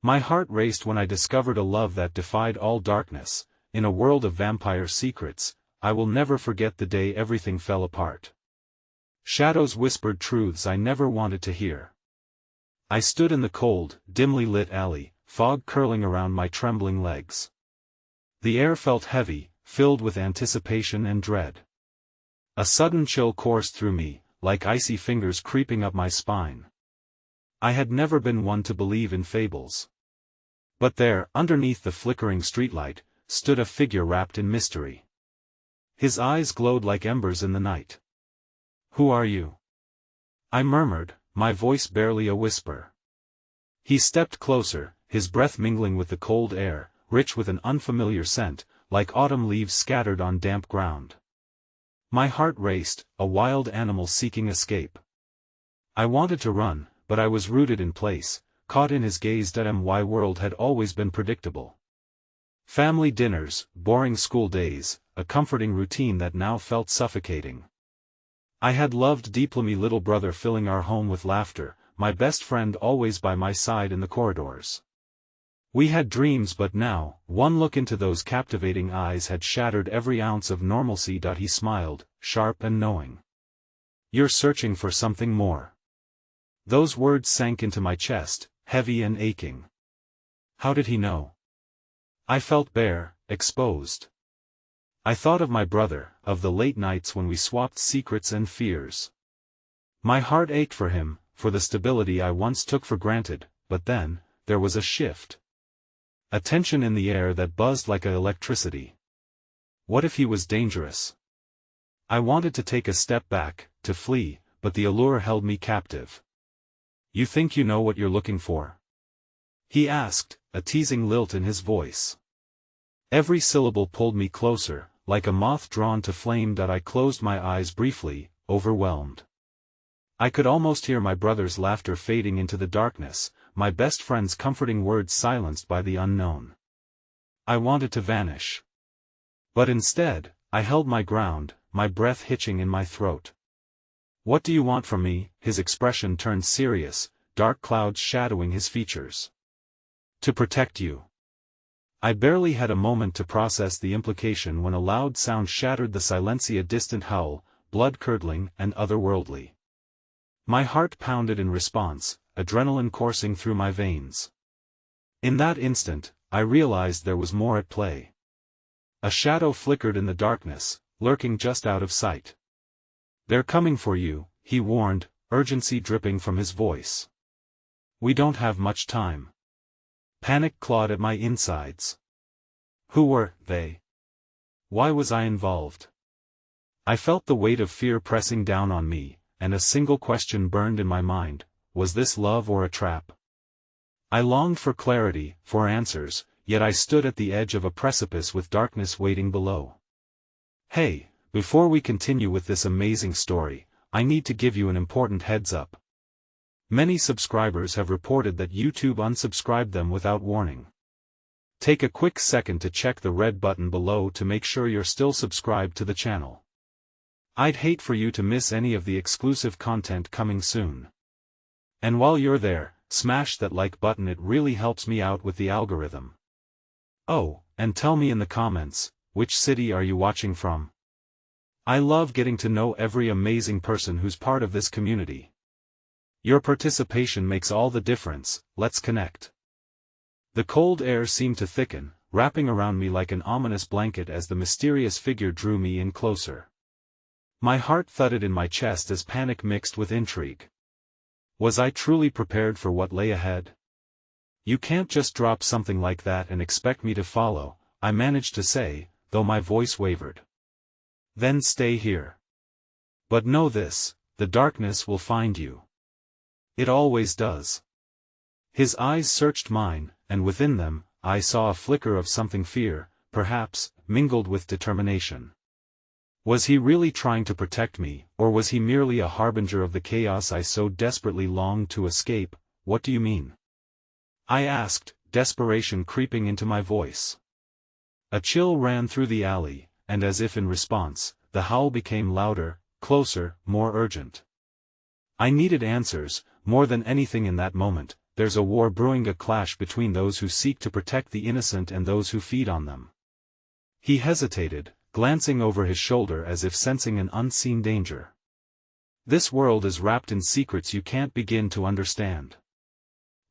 My heart raced when I discovered a love that defied all darkness. In a world of vampire secrets, I will never forget the day everything fell apart. Shadows whispered truths I never wanted to hear. I stood in the cold, dimly lit alley, fog curling around my trembling legs. The air felt heavy, filled with anticipation and dread. A sudden chill coursed through me, like icy fingers creeping up my spine. I had never been one to believe in fables. But there, underneath the flickering streetlight, stood a figure wrapped in mystery. His eyes glowed like embers in the night. "Who are you?" I murmured, my voice barely a whisper. He stepped closer, his breath mingling with the cold air, rich with an unfamiliar scent, like autumn leaves scattered on damp ground. My heart raced, a wild animal seeking escape. I wanted to run, but I was rooted in place, caught in his gaze. My world had always been predictable. Family dinners, boring school days, a comforting routine that now felt suffocating. I had loved deeply my little brother filling our home with laughter, my best friend always by my side in the corridors. We had dreams, but now, one look into those captivating eyes had shattered every ounce of normalcy. He smiled, sharp and knowing. "You're searching for something more." Those words sank into my chest, heavy and aching. How did he know? I felt bare, exposed. I thought of my brother, of the late nights when we swapped secrets and fears. My heart ached for him, for the stability I once took for granted, but then, there was a shift. A tension in the air that buzzed like electricity. What if he was dangerous? I wanted to take a step back, to flee, but the allure held me captive. "You think you know what you're looking for?" he asked, a teasing lilt in his voice. Every syllable pulled me closer, like a moth drawn to flame. I closed my eyes briefly, overwhelmed. I could almost hear my brother's laughter fading into the darkness, my best friend's comforting words silenced by the unknown. I wanted to vanish. But instead, I held my ground, my breath hitching in my throat. "What do you want from me?" His expression turned serious, dark clouds shadowing his features. "To protect you." I barely had a moment to process the implication when a loud sound shattered the silence, a distant howl, blood-curdling and otherworldly. My heart pounded in response, adrenaline coursing through my veins. In that instant, I realized there was more at play. A shadow flickered in the darkness, lurking just out of sight. "They're coming for you," he warned, urgency dripping from his voice. "We don't have much time." Panic clawed at my insides. Who were they? Why was I involved? I felt the weight of fear pressing down on me, and a single question burned in my mind: was this love or a trap? I longed for clarity, for answers, yet I stood at the edge of a precipice with darkness waiting below. Hey, before we continue with this amazing story, I need to give you an important heads up. Many subscribers have reported that YouTube unsubscribed them without warning. Take a quick second to check the red button below to make sure you're still subscribed to the channel. I'd hate for you to miss any of the exclusive content coming soon. And while you're there, smash that like button, it really helps me out with the algorithm. Oh, and tell me in the comments, which city are you watching from? I love getting to know every amazing person who's part of this community. Your participation makes all the difference. Let's connect. The cold air seemed to thicken, wrapping around me like an ominous blanket as the mysterious figure drew me in closer. My heart thudded in my chest as panic mixed with intrigue. Was I truly prepared for what lay ahead? "You can't just drop something like that and expect me to follow," I managed to say, though my voice wavered. "Then stay here. But know this, the darkness will find you. It always does." His eyes searched mine, and within them, I saw a flicker of something, fear, perhaps, mingled with determination. Was he really trying to protect me, or was he merely a harbinger of the chaos I so desperately longed to escape? "What do you mean?" I asked, desperation creeping into my voice. A chill ran through the alley, and as if in response, the howl became louder, closer, more urgent. I needed answers, more than anything in that moment, there's a war brewing, a clash between those who seek to protect the innocent and those who feed on them. He hesitated, glancing over his shoulder as if sensing an unseen danger. This world is wrapped in secrets you can't begin to understand.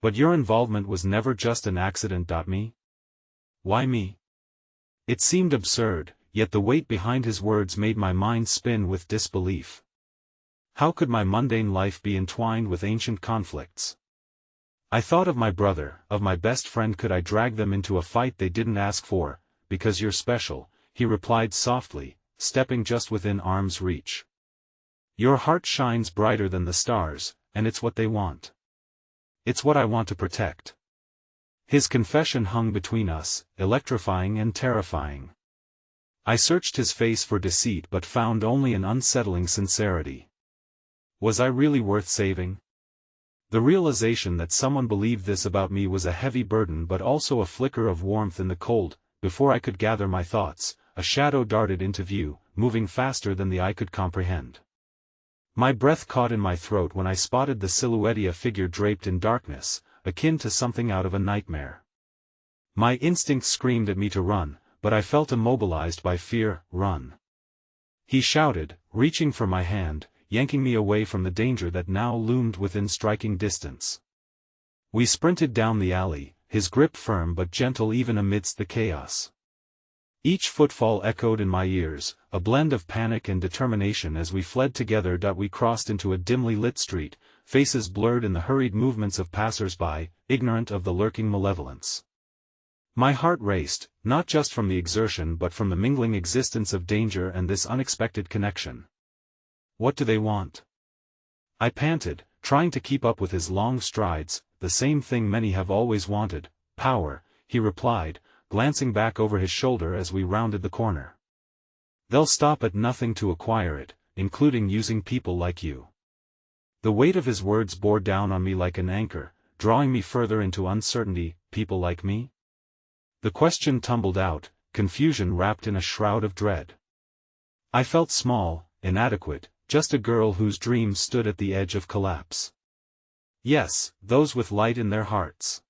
But your involvement was never just an accident. Me? Why me? It seemed absurd, yet the weight behind his words made my mind spin with disbelief. How could my mundane life be entwined with ancient conflicts? I thought of my brother, of my best friend. Could I drag them into a fight they didn't ask for? Because you're special, he replied softly, stepping just within arm's reach. Your heart shines brighter than the stars, and it's what they want. It's what I want to protect. His confession hung between us, electrifying and terrifying. I searched his face for deceit but found only an unsettling sincerity. Was I really worth saving? The realization that someone believed this about me was a heavy burden, but also a flicker of warmth in the cold. Before I could gather my thoughts, a shadow darted into view, moving faster than the eye could comprehend. My breath caught in my throat when I spotted the silhouette of a figure draped in darkness, akin to something out of a nightmare. My instinct screamed at me to run, but I felt immobilized by fear. Run! He shouted, reaching for my hand, yanking me away from the danger that now loomed within striking distance. We sprinted down the alley, his grip firm but gentle even amidst the chaos. Each footfall echoed in my ears, a blend of panic and determination as we fled together. We crossed into a dimly lit street, faces blurred in the hurried movements of passers-by, ignorant of the lurking malevolence. My heart raced, not just from the exertion but from the mingling existence of danger and this unexpected connection. What do they want? I panted, trying to keep up with his long strides. The same thing many have always wanted, power, he replied, glancing back over his shoulder as we rounded the corner. They'll stop at nothing to acquire it, including using people like you. The weight of his words bore down on me like an anchor, drawing me further into uncertainty. People like me? The question tumbled out, confusion wrapped in a shroud of dread. I felt small, inadequate, just a girl whose dreams stood at the edge of collapse. Yes, those with light in their hearts.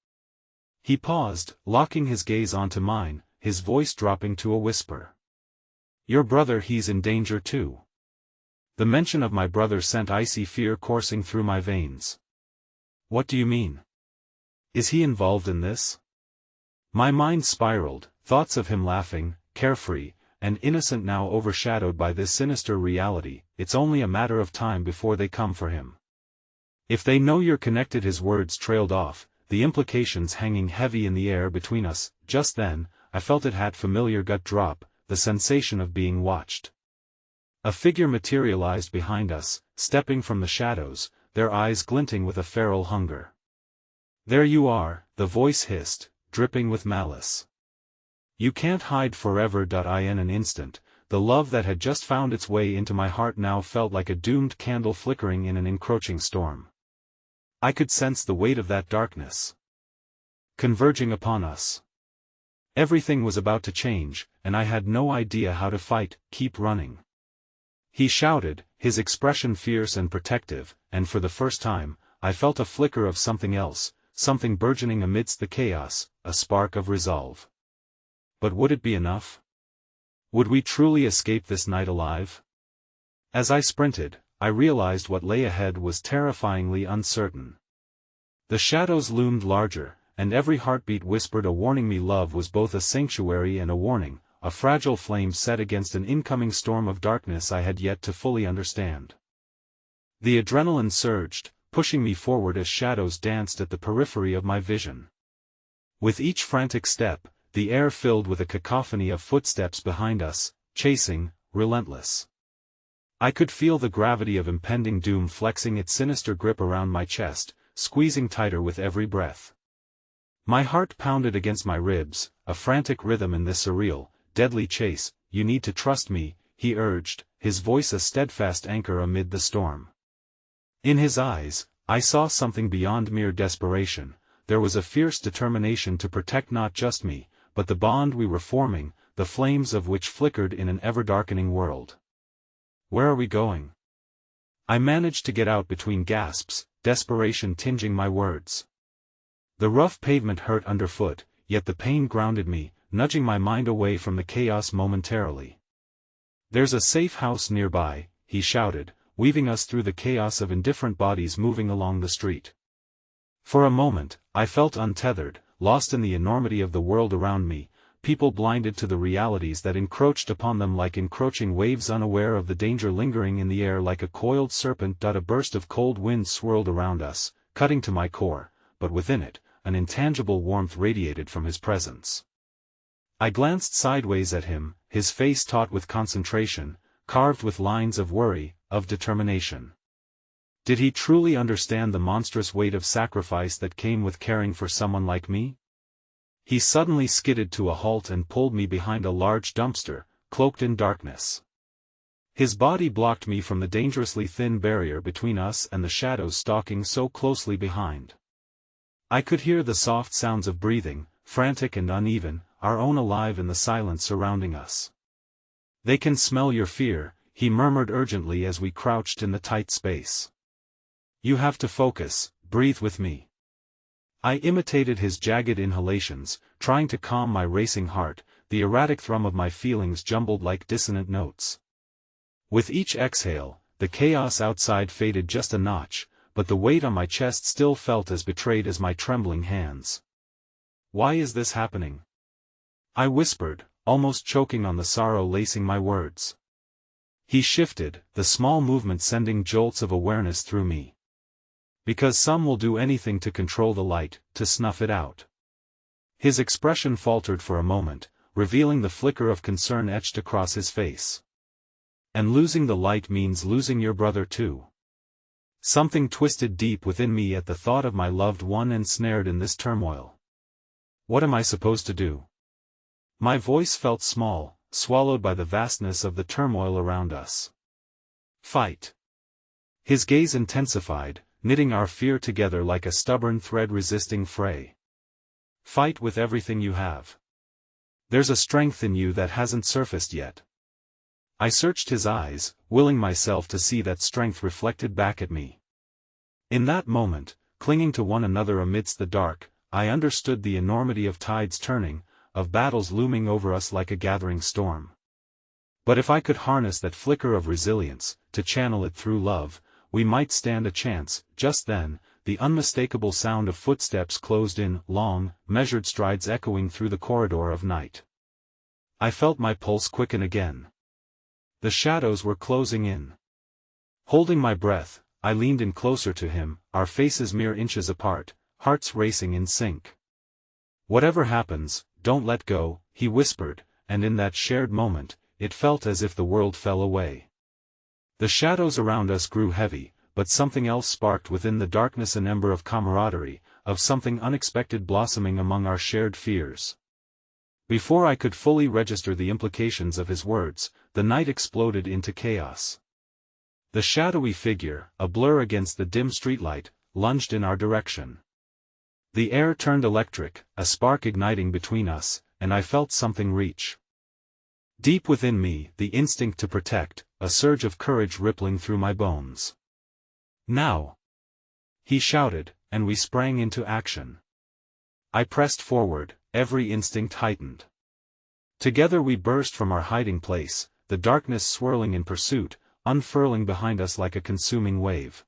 He paused, locking his gaze onto mine, his voice dropping to a whisper. Your brother, he's in danger too. The mention of my brother sent icy fear coursing through my veins. What do you mean? Is he involved in this? My mind spiraled, thoughts of him laughing, carefree, and innocent now overshadowed by this sinister reality. It's only a matter of time before they come for him. If they know you're connected. His words trailed off, the implications hanging heavy in the air between us. Just then, I felt it had familiar gut drop, the sensation of being watched. A figure materialized behind us, stepping from the shadows, their eyes glinting with a feral hunger. There you are, the voice hissed, dripping with malice. You can't hide forever. In an instant, the love that had just found its way into my heart now felt like a doomed candle flickering in an encroaching storm. I could sense the weight of that darkness converging upon us. Everything was about to change, and I had no idea how to fight. Keep running, he shouted, his expression fierce and protective, and for the first time, I felt a flicker of something else, something burgeoning amidst the chaos, a spark of resolve. But would it be enough? Would we truly escape this night alive? As I sprinted, I realized what lay ahead was terrifyingly uncertain. The shadows loomed larger, and every heartbeat whispered a warning. Me love was both a sanctuary and a warning, a fragile flame set against an incoming storm of darkness I had yet to fully understand. The adrenaline surged, pushing me forward as shadows danced at the periphery of my vision. With each frantic step, the air filled with a cacophony of footsteps behind us, chasing, relentless. I could feel the gravity of impending doom flexing its sinister grip around my chest, squeezing tighter with every breath. My heart pounded against my ribs, a frantic rhythm in this surreal, deadly chase. You need to trust me, he urged, his voice a steadfast anchor amid the storm. In his eyes, I saw something beyond mere desperation. There was a fierce determination to protect not just me, but the bond we were forming, the flames of which flickered in an ever-darkening world. Where are we going? I managed to get out between gasps, desperation tinging my words. The rough pavement hurt underfoot, yet the pain grounded me, nudging my mind away from the chaos momentarily. "There's a safe house nearby," he shouted, weaving us through the chaos of indifferent bodies moving along the street. For a moment, I felt untethered, lost in the enormity of the world around me, people blinded to the realities that encroached upon them like encroaching waves, unaware of the danger lingering in the air like a coiled serpent. A burst of cold wind swirled around us, cutting to my core, but within it, an intangible warmth radiated from his presence. I glanced sideways at him, his face taut with concentration, carved with lines of worry, of determination. Did he truly understand the monstrous weight of sacrifice that came with caring for someone like me? He suddenly skidded to a halt and pulled me behind a large dumpster, cloaked in darkness. His body blocked me from the dangerously thin barrier between us and the shadows stalking so closely behind. I could hear the soft sounds of breathing, frantic and uneven, our own alive in the silence surrounding us. "They can smell your fear," he murmured urgently as we crouched in the tight space. "You have to focus, breathe with me." I imitated his jagged inhalations, trying to calm my racing heart, the erratic thrum of my feelings jumbled like dissonant notes. With each exhale, the chaos outside faded just a notch, but the weight on my chest still felt as betrayed as my trembling hands. "Why is this happening?" I whispered, almost choking on the sorrow lacing my words. He shifted, the small movement sending jolts of awareness through me. "Because some will do anything to control the light, to snuff it out." His expression faltered for a moment, revealing the flicker of concern etched across his face. "And losing the light means losing your brother too." Something twisted deep within me at the thought of my loved one ensnared in this turmoil. "What am I supposed to do?" My voice felt small, swallowed by the vastness of the turmoil around us. "Fight." His gaze intensified, knitting our fear together like a stubborn thread resisting fray. "Fight with everything you have. There's a strength in you that hasn't surfaced yet." I searched his eyes, willing myself to see that strength reflected back at me. In that moment, clinging to one another amidst the dark, I understood the enormity of tides turning, of battles looming over us like a gathering storm. But if I could harness that flicker of resilience, to channel it through love, we might stand a chance. Just then, the unmistakable sound of footsteps closed in, long, measured strides echoing through the corridor of night. I felt my pulse quicken again. The shadows were closing in. Holding my breath, I leaned in closer to him, our faces mere inches apart, hearts racing in sync. "Whatever happens, don't let go," he whispered, and in that shared moment, it felt as if the world fell away. The shadows around us grew heavy, but something else sparked within the darkness, an ember of camaraderie, of something unexpected blossoming among our shared fears. Before I could fully register the implications of his words, the night exploded into chaos. The shadowy figure, a blur against the dim streetlight, lunged in our direction. The air turned electric, a spark igniting between us, and I felt something reach. Deep within me, the instinct to protect, a surge of courage rippling through my bones. "Now!" he shouted, and we sprang into action. I pressed forward, every instinct heightened. Together we burst from our hiding place, the darkness swirling in pursuit, unfurling behind us like a consuming wave.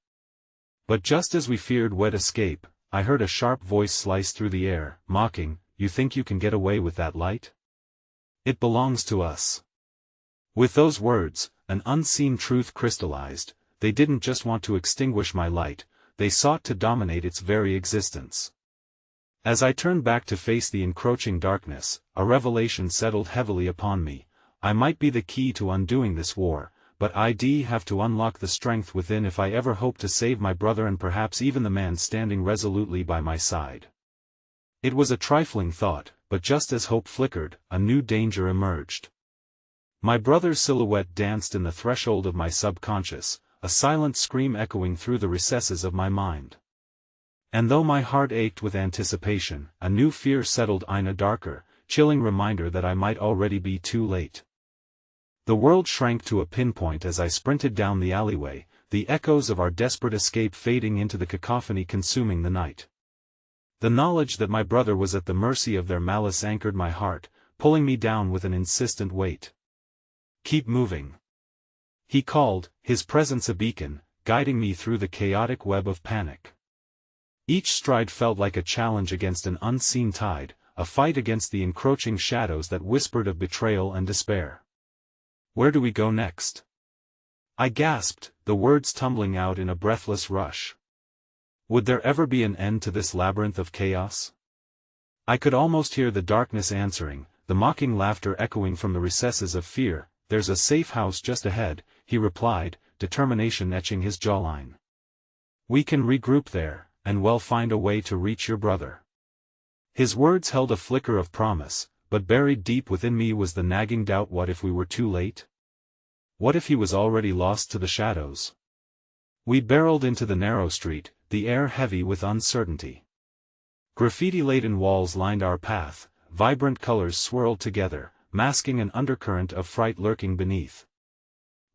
But just as we feared we'd escape, I heard a sharp voice slice through the air, mocking, "You think you can get away with that light? It belongs to us." With those words, an unseen truth crystallized. They didn't just want to extinguish my light, they sought to dominate its very existence. As I turned back to face the encroaching darkness, a revelation settled heavily upon me. I might be the key to undoing this war, but I'd have to unlock the strength within if I ever hope to save my brother and perhaps even the man standing resolutely by my side. It was a trifling thought, but just as hope flickered, a new danger emerged. My brother's silhouette danced in the threshold of my subconscious, a silent scream echoing through the recesses of my mind. And though my heart ached with anticipation, a new fear settled in, a darker, chilling reminder that I might already be too late. The world shrank to a pinpoint as I sprinted down the alleyway, the echoes of our desperate escape fading into the cacophony consuming the night. The knowledge that my brother was at the mercy of their malice anchored my heart, pulling me down with an insistent weight. "Keep moving," he called, his presence a beacon, guiding me through the chaotic web of panic. Each stride felt like a challenge against an unseen tide, a fight against the encroaching shadows that whispered of betrayal and despair. "Where do we go next?" I gasped, the words tumbling out in a breathless rush. Would there ever be an end to this labyrinth of chaos? I could almost hear the darkness answering, the mocking laughter echoing from the recesses of fear. "There's a safe house just ahead," he replied, determination etching his jawline. "We can regroup there, and we'll find a way to reach your brother." His words held a flicker of promise, but buried deep within me was the nagging doubt: what if we were too late? What if he was already lost to the shadows? We barreled into the narrow street, the air heavy with uncertainty. Graffiti-laden walls lined our path, vibrant colors swirled together, masking an undercurrent of fright lurking beneath.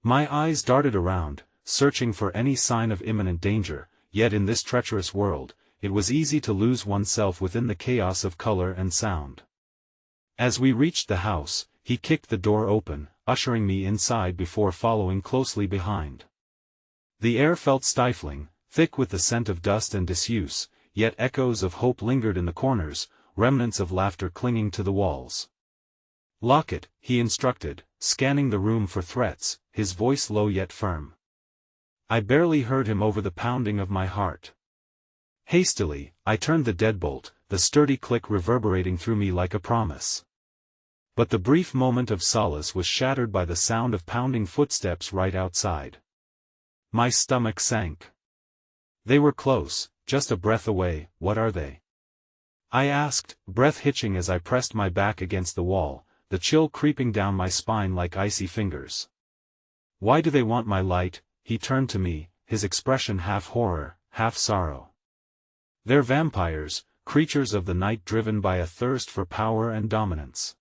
My eyes darted around, searching for any sign of imminent danger, yet in this treacherous world, it was easy to lose oneself within the chaos of color and sound. As we reached the house, he kicked the door open, ushering me inside before following closely behind. The air felt stifling, thick with the scent of dust and disuse, yet echoes of hope lingered in the corners, remnants of laughter clinging to the walls. "Lock it," he instructed, scanning the room for threats, his voice low yet firm. I barely heard him over the pounding of my heart. Hastily, I turned the deadbolt, the sturdy click reverberating through me like a promise. But the brief moment of solace was shattered by the sound of pounding footsteps right outside. My stomach sank. They were close, just a breath away. "What are they?" I asked, breath hitching as I pressed my back against the wall, the chill creeping down my spine like icy fingers. "Why do they want my light?" He turned to me, his expression half horror, half sorrow. "They're vampires, creatures of the night driven by a thirst for power and dominance.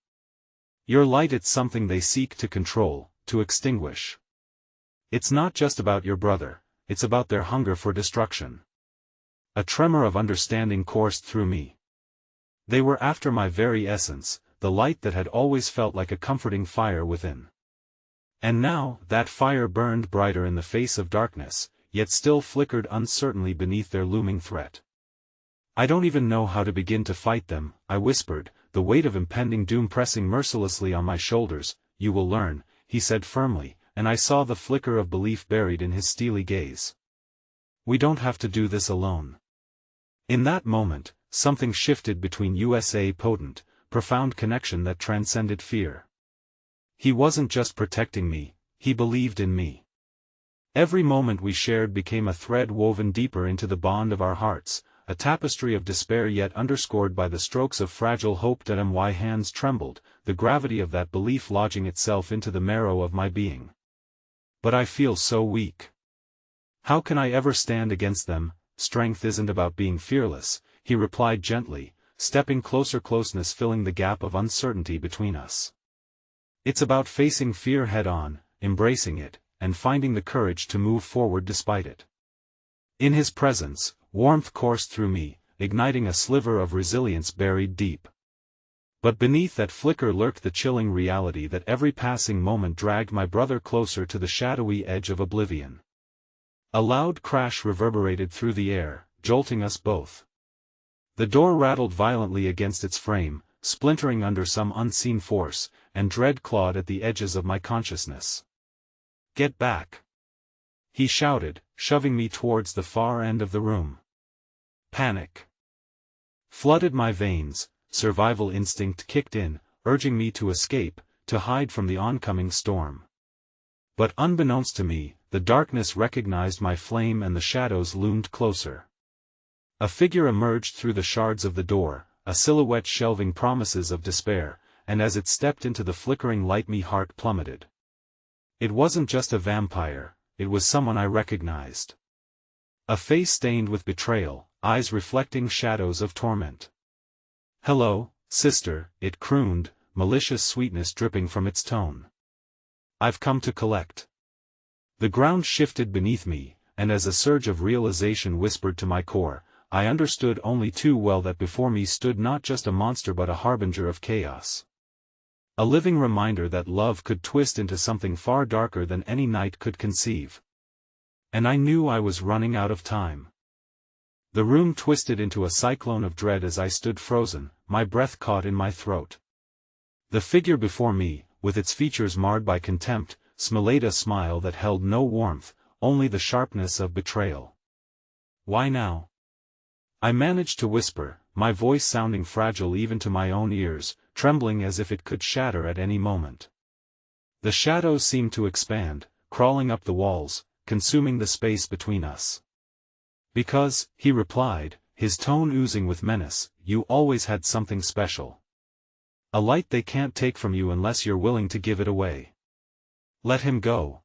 Your light, it's something they seek to control, to extinguish. It's not just about your brother, it's about their hunger for destruction." A tremor of understanding coursed through me. They were after my very essence, the light that had always felt like a comforting fire within. And now, that fire burned brighter in the face of darkness, yet still flickered uncertainly beneath their looming threat. "I don't even know how to begin to fight them," I whispered, the weight of impending doom pressing mercilessly on my shoulders. "You will learn," he said firmly, and I saw the flicker of belief buried in his steely gaze. "We don't have to do this alone." In that moment, something shifted between us, a potent, profound connection that transcended fear. He wasn't just protecting me, he believed in me. Every moment we shared became a thread woven deeper into the bond of our hearts, a tapestry of despair yet underscored by the strokes of fragile hope. My hands trembled, the gravity of that belief lodging itself into the marrow of my being. "But I feel so weak. How can I ever stand against them?" "Strength isn't about being fearless," he replied gently, stepping closer, closeness filling the gap of uncertainty between us. "It's about facing fear head-on, embracing it, and finding the courage to move forward despite it." In his presence, warmth coursed through me, igniting a sliver of resilience buried deep. But beneath that flicker lurked the chilling reality that every passing moment dragged my brother closer to the shadowy edge of oblivion. A loud crash reverberated through the air, jolting us both. The door rattled violently against its frame, splintering under some unseen force, and dread clawed at the edges of my consciousness. "Get back!" he shouted, shoving me towards the far end of the room. Panic flooded my veins, survival instinct kicked in, urging me to escape, to hide from the oncoming storm. But unbeknownst to me, the darkness recognized my flame and the shadows loomed closer. A figure emerged through the shards of the door, a silhouette shelving promises of despair, and as it stepped into the flickering light my heart plummeted. It wasn't just a vampire, it was someone I recognized. A face stained with betrayal, eyes reflecting shadows of torment. "Hello, sister," it crooned, malicious sweetness dripping from its tone. "I've come to collect." The ground shifted beneath me, and as a surge of realization whispered to my core, I understood only too well that before me stood not just a monster but a harbinger of chaos. A living reminder that love could twist into something far darker than any night could conceive. And I knew I was running out of time. The room twisted into a cyclone of dread as I stood frozen, my breath caught in my throat. The figure before me, with its features marred by contempt, smiled a smile that held no warmth, only the sharpness of betrayal. "Why now?" I managed to whisper, my voice sounding fragile even to my own ears, trembling as if it could shatter at any moment. The shadows seemed to expand, crawling up the walls, consuming the space between us. "Because," he replied, his tone oozing with menace, "you always had something special. A light they can't take from you unless you're willing to give it away. Let him go."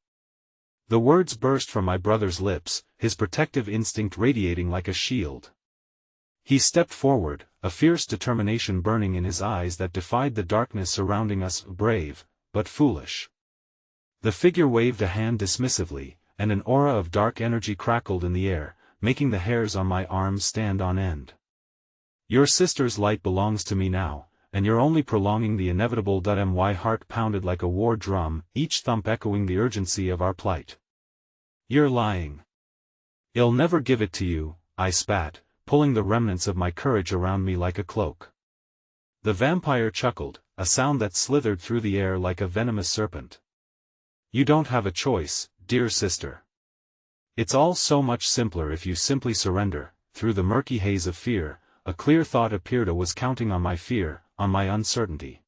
The words burst from my brother's lips, his protective instinct radiating like a shield. He stepped forward, a fierce determination burning in his eyes that defied the darkness surrounding us, brave, but foolish. The figure waved a hand dismissively, and an aura of dark energy crackled in the air, making the hairs on my arms stand on end. "Your sister's light belongs to me now, and you're only prolonging the inevitable." My heart pounded like a war drum, each thump echoing the urgency of our plight. "You're lying. I'll never give it to you," I spat, pulling the remnants of my courage around me like a cloak. The vampire chuckled, a sound that slithered through the air like a venomous serpent. "You don't have a choice, dear sister. It's all so much simpler if you simply surrender." Through the murky haze of fear, a clear thought appeared. I was counting on my fear, on my uncertainty.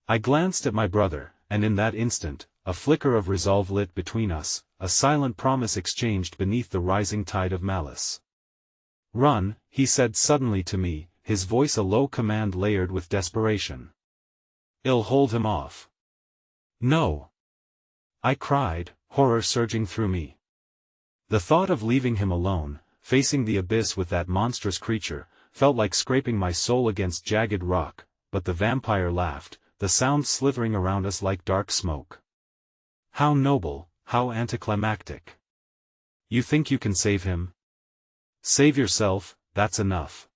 I glanced at my brother, and in that instant, a flicker of resolve lit between us, a silent promise exchanged beneath the rising tide of malice. "Run," he said suddenly to me, his voice a low command layered with desperation. "I'll hold him off." "No!" I cried, horror surging through me. The thought of leaving him alone, facing the abyss with that monstrous creature, felt like scraping my soul against jagged rock, but the vampire laughed, the sound slithering around us like dark smoke. "How noble, how anticlimactic. You think you can save him? Save yourself, that's enough."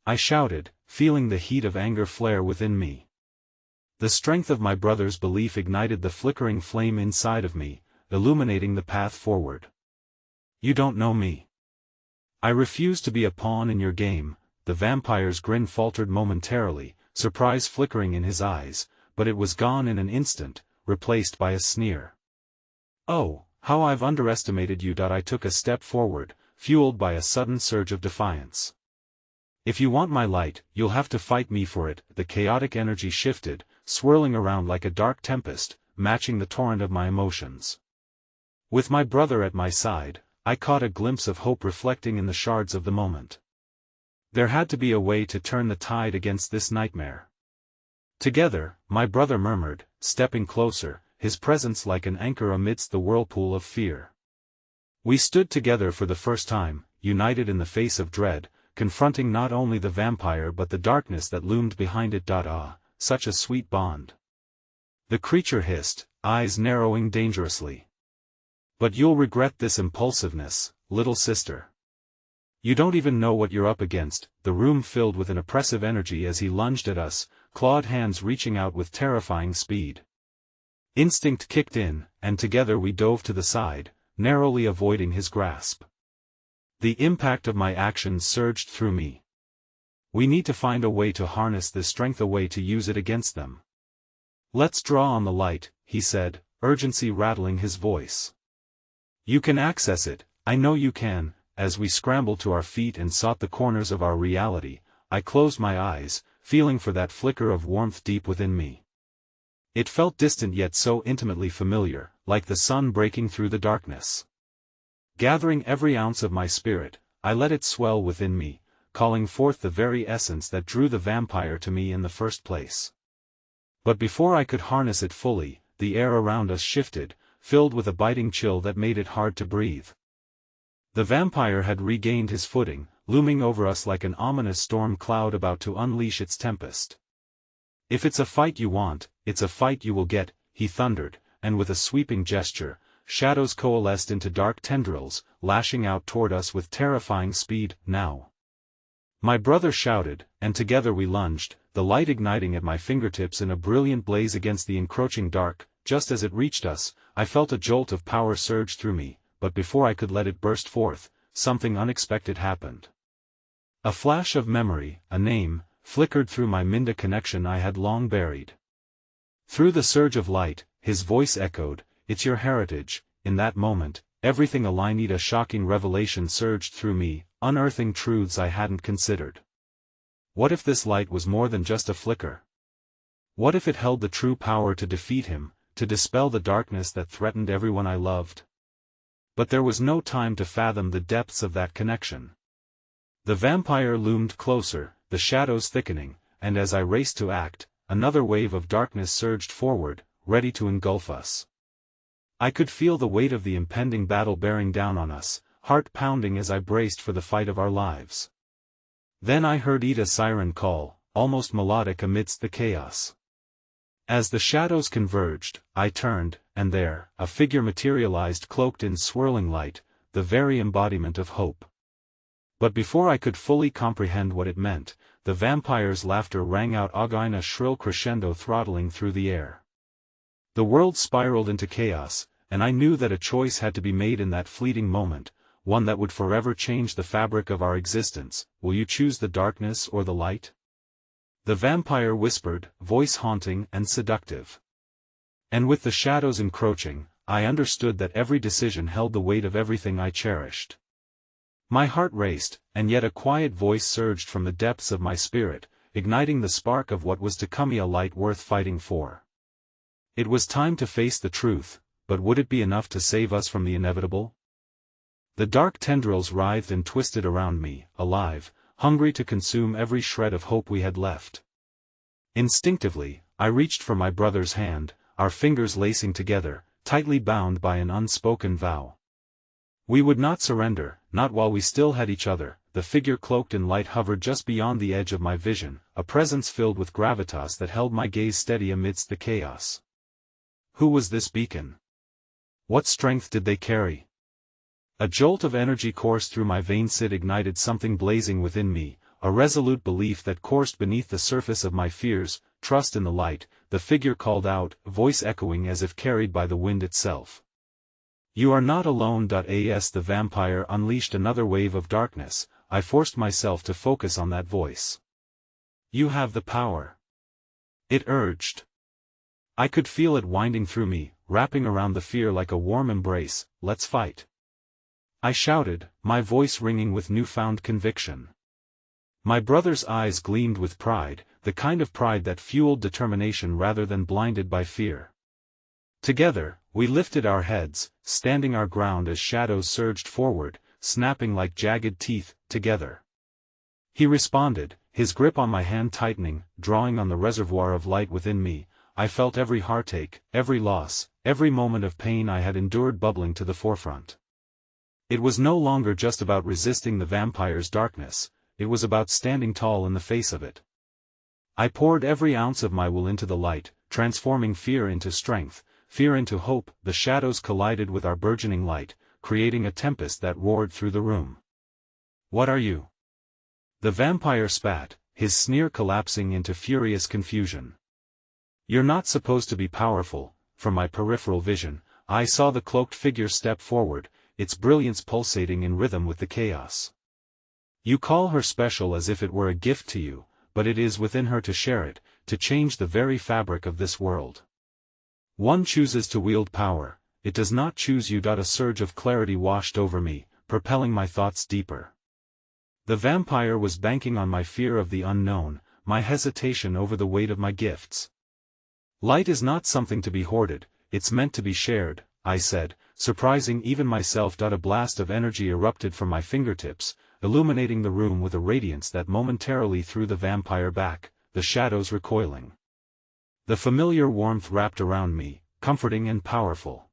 I shouted, feeling the heat of anger flare within me. The strength of my brother's belief ignited the flickering flame inside of me, illuminating the path forward. "You don't know me. I refuse to be a pawn in your game." The vampire's grin faltered momentarily, surprise flickering in his eyes, but it was gone in an instant, replaced by a sneer. "Oh, how I've underestimated you." I took a step forward, fueled by a sudden surge of defiance. "If you want my light, you'll have to fight me for it." The chaotic energy shifted, swirling around like a dark tempest, matching the torrent of my emotions. With my brother at my side, I caught a glimpse of hope reflecting in the shards of the moment. There had to be a way to turn the tide against this nightmare. "Together," my brother murmured, stepping closer, his presence like an anchor amidst the whirlpool of fear. We stood together for the first time, united in the face of dread, confronting not only the vampire but the darkness that loomed behind it. Ah, such a sweet bond. The creature hissed, eyes narrowing dangerously. "But you'll regret this impulsiveness, little sister. You don't even know what you're up against." The room filled with an oppressive energy as he lunged at us, clawed hands reaching out with terrifying speed. Instinct kicked in, and together we dove to the side, narrowly avoiding his grasp. The impact of my actions surged through me. "We need to find a way to harness this strength, a way to use it against them. Let's draw on the light," he said, urgency rattling his voice. "You can access it, I know you can." As we scrambled to our feet and sought the corners of our reality, I closed my eyes, feeling for that flicker of warmth deep within me. It felt distant yet so intimately familiar, like the sun breaking through the darkness. Gathering every ounce of my spirit, I let it swell within me, calling forth the very essence that drew the vampire to me in the first place. But before I could harness it fully, the air around us shifted, filled with a biting chill that made it hard to breathe. The vampire had regained his footing, looming over us like an ominous storm cloud about to unleash its tempest. "If it's a fight you want, it's a fight you will get," he thundered, and with a sweeping gesture, shadows coalesced into dark tendrils, lashing out toward us with terrifying speed. Now! My brother shouted, and together we lunged, the light igniting at my fingertips in a brilliant blaze against the encroaching dark. Just as it reached us, I felt a jolt of power surge through me, but before I could let it burst forth, something unexpected happened. A flash of memory, a name, flickered through my Minda connection I had long buried. Through the surge of light, his voice echoed, "It's your heritage." In that moment, everything aligned. A shocking revelation surged through me, unearthing truths I hadn't considered. What if this light was more than just a flicker? What if it held the true power to defeat him, to dispel the darkness that threatened everyone I loved? But there was no time to fathom the depths of that connection. The vampire loomed closer, the shadows thickening, and as I raced to act, another wave of darkness surged forward, ready to engulf us. I could feel the weight of the impending battle bearing down on us, heart pounding as I braced for the fight of our lives. Then I heard Ida's siren call, almost melodic amidst the chaos. As the shadows converged, I turned, and there, a figure materialized cloaked in swirling light, the very embodiment of hope. But before I could fully comprehend what it meant, the vampire's laughter rang out again, a shrill crescendo throttling through the air. The world spiraled into chaos, and I knew that a choice had to be made in that fleeting moment, one that would forever change the fabric of our existence. Will you choose the darkness or the light? The vampire whispered, voice haunting and seductive. And with the shadows encroaching, I understood that every decision held the weight of everything I cherished. My heart raced, and yet a quiet voice surged from the depths of my spirit, igniting the spark of what was to come, a light worth fighting for. It was time to face the truth, but would it be enough to save us from the inevitable? The dark tendrils writhed and twisted around me, alive, hungry to consume every shred of hope we had left. Instinctively, I reached for my brother's hand, our fingers lacing together, tightly bound by an unspoken vow. We would not surrender, not while we still had each other. The figure cloaked in light hovered just beyond the edge of my vision, a presence filled with gravitas that held my gaze steady amidst the chaos. Who was this beacon? What strength did they carry? A jolt of energy coursed through my veins. It ignited something blazing within me, a resolute belief that coursed beneath the surface of my fears. Trust in the light, the figure called out, voice echoing as if carried by the wind itself. You are not alone. As the vampire unleashed another wave of darkness, I forced myself to focus on that voice. You have the power. It urged. I could feel it winding through me, wrapping around the fear like a warm embrace. Let's fight. I shouted, my voice ringing with newfound conviction. My brother's eyes gleamed with pride, the kind of pride that fueled determination rather than blinded by fear. Together, we lifted our heads, standing our ground as shadows surged forward, snapping like jagged teeth. Together. He responded, his grip on my hand tightening, drawing on the reservoir of light within me. I felt every heartache, every loss, every moment of pain I had endured bubbling to the forefront. It was no longer just about resisting the vampire's darkness, it was about standing tall in the face of it. I poured every ounce of my will into the light, transforming fear into strength, fear into hope. The shadows collided with our burgeoning light, creating a tempest that roared through the room. What are you? The vampire spat, his sneer collapsing into furious confusion. You're not supposed to be powerful. From my peripheral vision, I saw the cloaked figure step forward, its brilliance pulsating in rhythm with the chaos. You call her special as if it were a gift to you, but it is within her to share it, to change the very fabric of this world. One chooses to wield power, it does not choose you. A surge of clarity washed over me, propelling my thoughts deeper. The vampire was banking on my fear of the unknown, my hesitation over the weight of my gifts. Light is not something to be hoarded, it's meant to be shared, I said, surprising even myself. A blast of energy erupted from my fingertips, illuminating the room with a radiance that momentarily threw the vampire back, the shadows recoiling. The familiar warmth wrapped around me, comforting and powerful.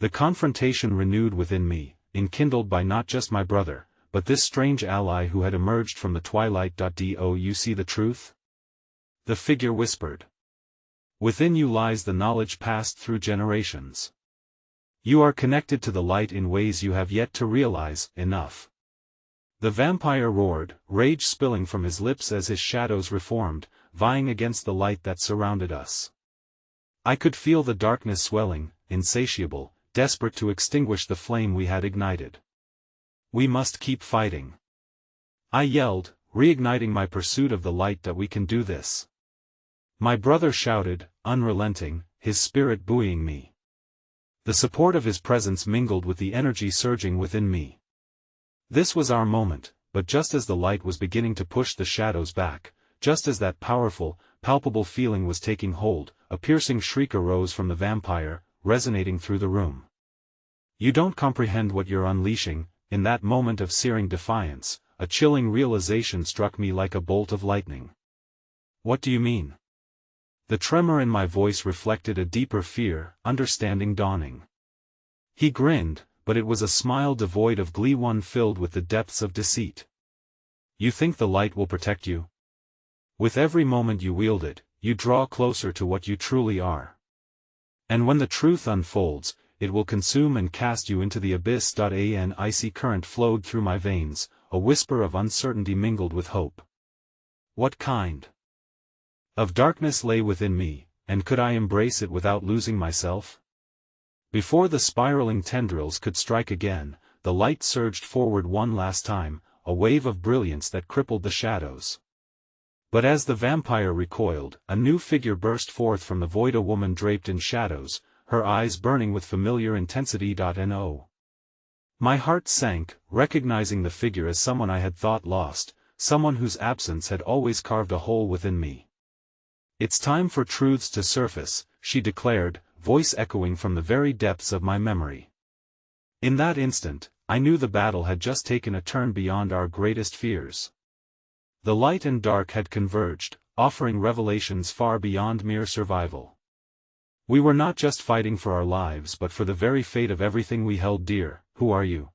The confrontation renewed within me, enkindled by not just my brother, but this strange ally who had emerged from the twilight. Do you see the truth? The figure whispered. Within you lies the knowledge passed through generations. You are connected to the light in ways you have yet to realize. Enough. The vampire roared, rage spilling from his lips as his shadows reformed, vying against the light that surrounded us. I could feel the darkness swelling, insatiable, desperate to extinguish the flame we had ignited. We must keep fighting. I yelled, reigniting my pursuit of the light. That we can do this. My brother shouted, unrelenting, his spirit buoying me. The support of his presence mingled with the energy surging within me. This was our moment, but just as the light was beginning to push the shadows back, just as that powerful, palpable feeling was taking hold, a piercing shriek arose from the vampire, resonating through the room. You don't comprehend what you're unleashing. In that moment of searing defiance, a chilling realization struck me like a bolt of lightning. What do you mean? The tremor in my voice reflected a deeper fear, understanding dawning. He grinned, but it was a smile devoid of glee, one filled with the depths of deceit. You think the light will protect you? With every moment you wield it, you draw closer to what you truly are. And when the truth unfolds, it will consume and cast you into the abyss. An icy current flowed through my veins, a whisper of uncertainty mingled with hope. What kind of darkness lay within me, and could I embrace it without losing myself? Before the spiraling tendrils could strike again, the light surged forward one last time, a wave of brilliance that crippled the shadows. But as the vampire recoiled, a new figure burst forth from the void, a woman draped in shadows, her eyes burning with familiar intensity. No. My heart sank, recognizing the figure as someone I had thought lost, someone whose absence had always carved a hole within me. It's time for truths to surface, she declared, voice echoing from the very depths of my memory. In that instant, I knew the battle had just taken a turn beyond our greatest fears. The light and dark had converged, offering revelations far beyond mere survival. We were not just fighting for our lives but for the very fate of everything we held dear. Who are you?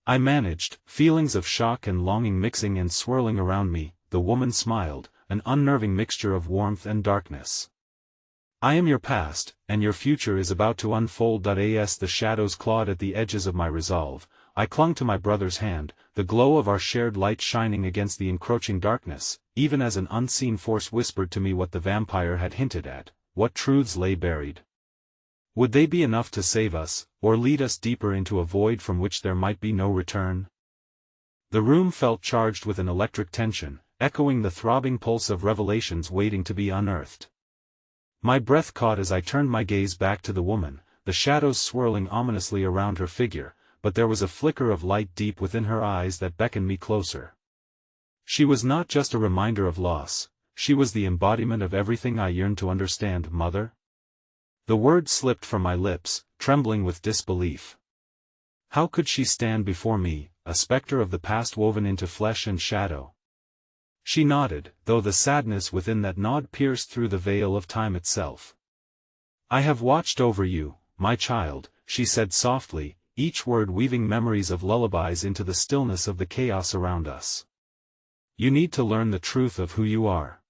I managed, feelings of shock and longing mixing and swirling around me. The woman smiled, an unnerving mixture of warmth and darkness. I am your past, and your future is about to unfold. As the shadows clawed at the edges of my resolve, I clung to my brother's hand, the glow of our shared light shining against the encroaching darkness, even as an unseen force whispered to me what the vampire had hinted at, what truths lay buried. Would they be enough to save us, or lead us deeper into a void from which there might be no return? The room felt charged with an electric tension, echoing the throbbing pulse of revelations waiting to be unearthed. My breath caught as I turned my gaze back to the woman, the shadows swirling ominously around her figure, but there was a flicker of light deep within her eyes that beckoned me closer. She was not just a reminder of loss, she was the embodiment of everything I yearned to understand. Mother? The word slipped from my lips, trembling with disbelief. How could she stand before me, a specter of the past woven into flesh and shadow? She nodded, though the sadness within that nod pierced through the veil of time itself. I have watched over you, my child, she said softly, each word weaving memories of lullabies into the stillness of the chaos around us. You need to learn the truth of who you are.